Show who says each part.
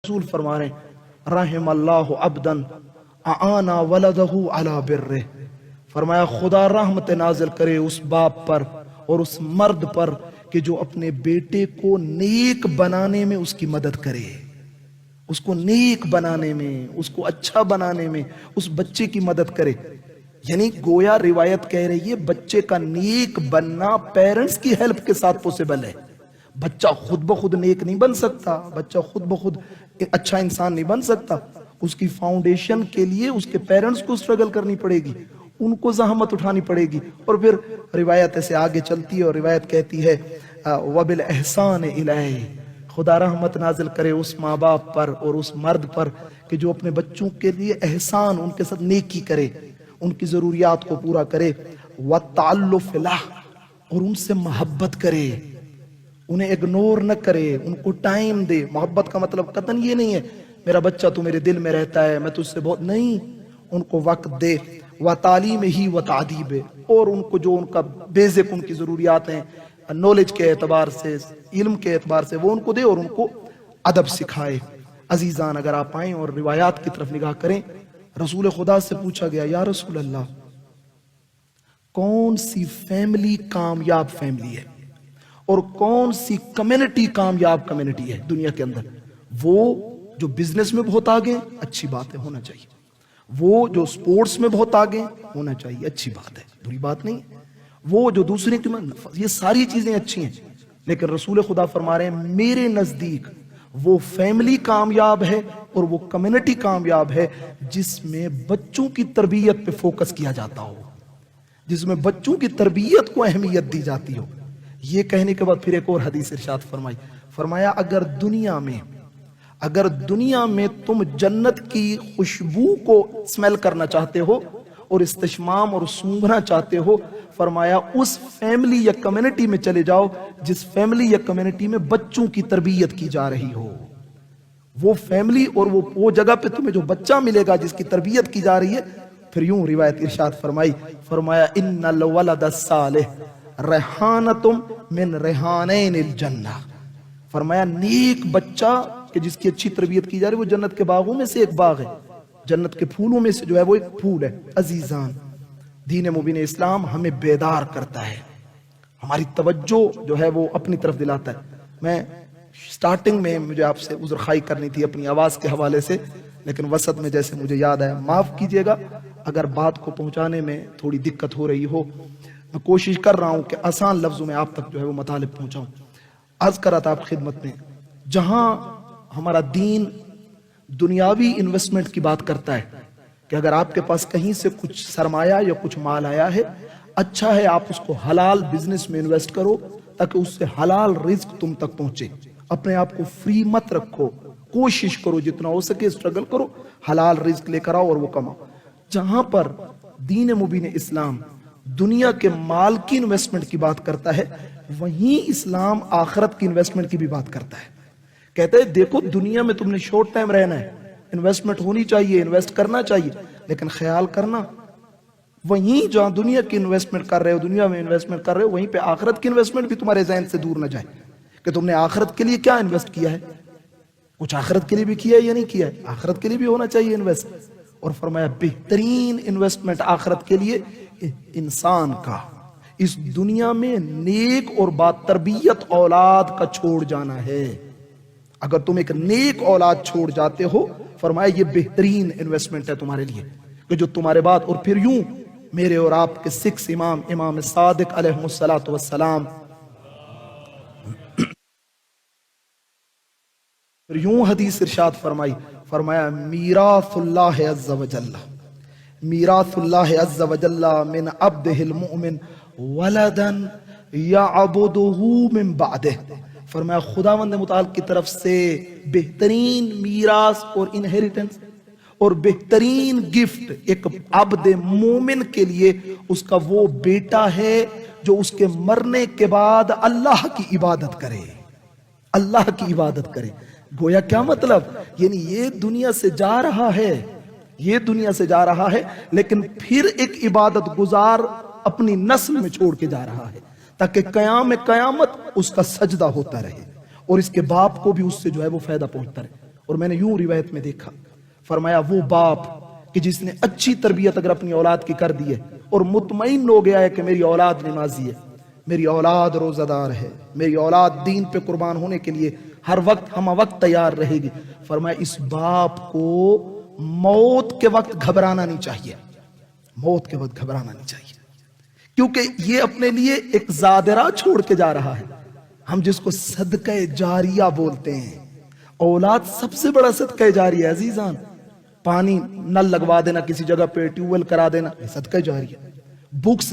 Speaker 1: رسول فرما رہے ہیں رحم اللہ عبدن اعانا ولدہ علی برہ، فرمایا خدا رحمت نازل کرے اس باپ پر اور اس مرد پر کہ جو اپنے بیٹے کو نیک بنانے میں اس کی مدد کرے، اس کو نیک بنانے میں، اس کو اچھا بنانے میں اس بچے کی مدد کرے۔ یعنی گویا روایت کہہ رہی ہے بچے کا نیک بننا پیرنٹس کی ہیلپ کے ساتھ پوسیبل ہے۔ بچہ خود بخود نیک نہیں بن سکتا، بچہ خود بخود اچھا انسان نہیں بن سکتا، اس کی فاؤنڈیشن کے لیے اس کے پیرنٹس کو سٹرگل کرنی پڑے گی، ان کو زحمت اٹھانی پڑے گی، اور پھر روایت ایسے آگے چلتی ہے اور روایت کہتی ہے وَبِالْإِحْسَانِ إِلَيْهِ، خدا رحمت نازل کرے اس ماں باپ پر اور اس مرد پر کہ جو اپنے بچوں کے لیے احسان، ان کے ساتھ نیکی کرے، ان کی ضروریات کو پورا کرے، وَالتَّعَلُّفِ لَهُ، اور ان سے محبت کرے، انہیں اگنور نہ کرے، ان کو ٹائم دے۔ محبت کا مطلب قطعاً یہ نہیں ہے میرا بچہ تو میرے دل میں رہتا ہے میں تو اس سے بہت نہیں، ان کو وقت دے، وَتَعْلِيمِهِ وَتَعْدِيبِهِ، اور ان کو جو ان کا بیزک ان کی ضروریات ہیں نالج کے اعتبار سے، علم کے اعتبار سے، وہ ان کو دے اور ان کو ادب سکھائے۔ عزیزان اگر آپ آئیں اور روایات کی طرف نگاہ کریں، رسول خدا سے پوچھا گیا یا رسول اللہ کون سی فیملی کامیاب فیملی ہے اور کون سی کمیونٹی کامیاب کمیونٹی ہے دنیا کے اندر؟ وہ جو بزنس میں بہت آگے، اچھی بات ہے، ہونا چاہیے۔ وہ جو سپورٹس میں بہت آگے، ہونا چاہیے، اچھی بات ہے، بری بات نہیں۔ وہ جو دوسرے کی، یہ ساری چیزیں اچھی ہیں، لیکن رسول خدا فرما رہے ہیں میرے نزدیک وہ فیملی کامیاب ہے اور وہ کمیونٹی کامیاب ہے جس میں بچوں کی تربیت پہ فوکس کیا جاتا ہو، جس میں بچوں کی تربیت کو اہمیت دی جاتی ہو۔ یہ کہنے کے بعد پھر ایک اور حدیث ارشاد فرمائی، فرمایا اگر دنیا میں تم جنت کی خوشبو کو اسمیل کرنا چاہتے ہو اور استشمام اور سونگھنا چاہتے ہو، فرمایا اس فیملی یا کمیونٹی میں چلے جاؤ جس فیملی یا کمیونٹی میں بچوں کی تربیت کی جا رہی ہو۔ وہ فیملی اور وہ جگہ پہ تمہیں جو بچہ ملے گا جس کی تربیت کی جا رہی ہے، پھر یوں روایت ارشاد فرمائی، فرمایا ان الولد الصالح ریحانتم من ریحانین الجنہ، فرمایا نیک بچہ کہ جس کی اچھی تربیت کی جا رہی ہے وہ جنت کے باغوں میں سے ایک باغ ہے، جنت کے پھولوں میں سے جو ہے وہ ایک پھول ہے۔ عزیزان دین مبین اسلام ہمیں بیدار کرتا ہے، ہماری توجہ جو ہے وہ اپنی طرف دلاتا ہے۔ میں سٹارٹنگ میں مجھے آپ سے عذر خواہی کرنی تھی اپنی آواز کے حوالے سے، لیکن وسط میں جیسے مجھے یاد آیا، معاف کیجئے گا اگر بات کو پہنچانے میں تھوڑی دقت ہو رہی ہو۔ میں کوشش کر رہا ہوں کہ آسان لفظوں میں آپ تک جو ہے وہ مطالب پہنچاؤں۔ عرض کر رہا تھا آپ خدمت میں، جہاں ہمارا دین دنیاوی انویسٹمنٹ کی بات کرتا ہے کہ اگر آپ کے پاس کہیں سے کچھ سرمایہ یا کچھ مال آیا ہے، اچھا ہے آپ اس کو حلال بزنس میں انویسٹ کرو تاکہ اس سے حلال رزق تم تک پہنچے، اپنے آپ کو فری مت رکھو، کوشش کرو جتنا ہو سکے اسٹرگل کرو، حلال رزق لے کر آؤ اور وہ کماؤ۔ جہاں پر دین مبین اسلام دنیا کے مال کی انویسٹمنٹ کی بات کرتا ہے، وہیں اسلام آخرت کی انویسٹمنٹ کی بھی بات کرتا ہے۔ کہتا ہے دیکھو دنیا میں تم نے شارٹ ٹائم رہنا ہے، انویسٹمنٹ ہونی چاہیے، انویسٹ کرنا چاہیے، لیکن خیال کرنا وہیں جہاں دنیا کی انویسٹمنٹ کر رہے ہو، دنیا میں انویسٹمنٹ کر رہے ہو، وہیں پہ آخرت کی انویسٹمنٹ بھی تمہارے ذہن سے دور نہ جائے کہ تم نے آخرت کے لیے کیا انویسٹ کیا ہے، کچھ آخرت کے لیے بھی کیا ہے یا نہیں کیا ہے، آخرت کے لیے بھی ہونا چاہیے انویسٹ۔ اور فرمایا بہترین انویسٹمنٹ آخرت کے لیے انسان کا اس دنیا میں نیک اور با تربیت اولاد کا چھوڑ جانا ہے۔ اگر تم ایک نیک اولاد چھوڑ جاتے ہو، فرمایا یہ بہترین انویسٹمنٹ ہے تمہارے لیے کہ جو تمہارے بعد، اور پھر یوں میرے اور آپ کے 6 امام صادق علیہ السلام پھر یوں حدیث ارشاد فرمائی، فرمایا میراث اللہ عز وجل، میراث اللہ عز وجل من عبدہ المؤمن ولدا یعبدہ من بعدہ، فرمایا خداوند متعال کی طرف سے بہترین میراث اور انہیریٹنس اور بہترین گفٹ ایک عبد مومن کے لیے اس کا وہ بیٹا ہے جو اس کے مرنے کے بعد اللہ کی عبادت کرے، اللہ کی عبادت کرے۔ گویا کیا مطلب، یعنی یہ دنیا سے جا رہا ہے، یہ دنیا سے جا رہا ہے، لیکن پھر ایک عبادت گزار اپنی نسل میں چھوڑ کے جا رہا ہے تاکہ قیامت اس کا سجدہ ہوتا رہے اور اس کے باپ کو بھی اس سے جو ہے وہ فائدہ پہنچتا رہے۔ اور میں نے یوں روایت میں دیکھا، فرمایا وہ باپ کہ جس نے اچھی تربیت اگر اپنی اولاد کی کر دی ہے اور مطمئن ہو گیا ہے کہ میری اولاد نمازی ہے، میری اولاد روزہ دار ہے، میری اولاد دین پہ قربان ہونے کے لیے ہر وقت ہم وقت تیار رہے گی، فرمایا اس باپ کو موت کے وقت گھبرانا نہیں چاہیے، موت کے وقت گھبرانا نہیں چاہیے، کیونکہ یہ اپنے لیے ایک زادرہ چھوڑ کے جا رہا ہے، ہم جس کو صدقہ جاریہ بولتے ہیں۔ اولاد سب سے بڑا صدقہ جاریہ ہے عزیزان، پانی نل لگوا دینا کسی جگہ پہ، ٹیوبویل کرا دینا، یہ صدقہ جاریہ، بکس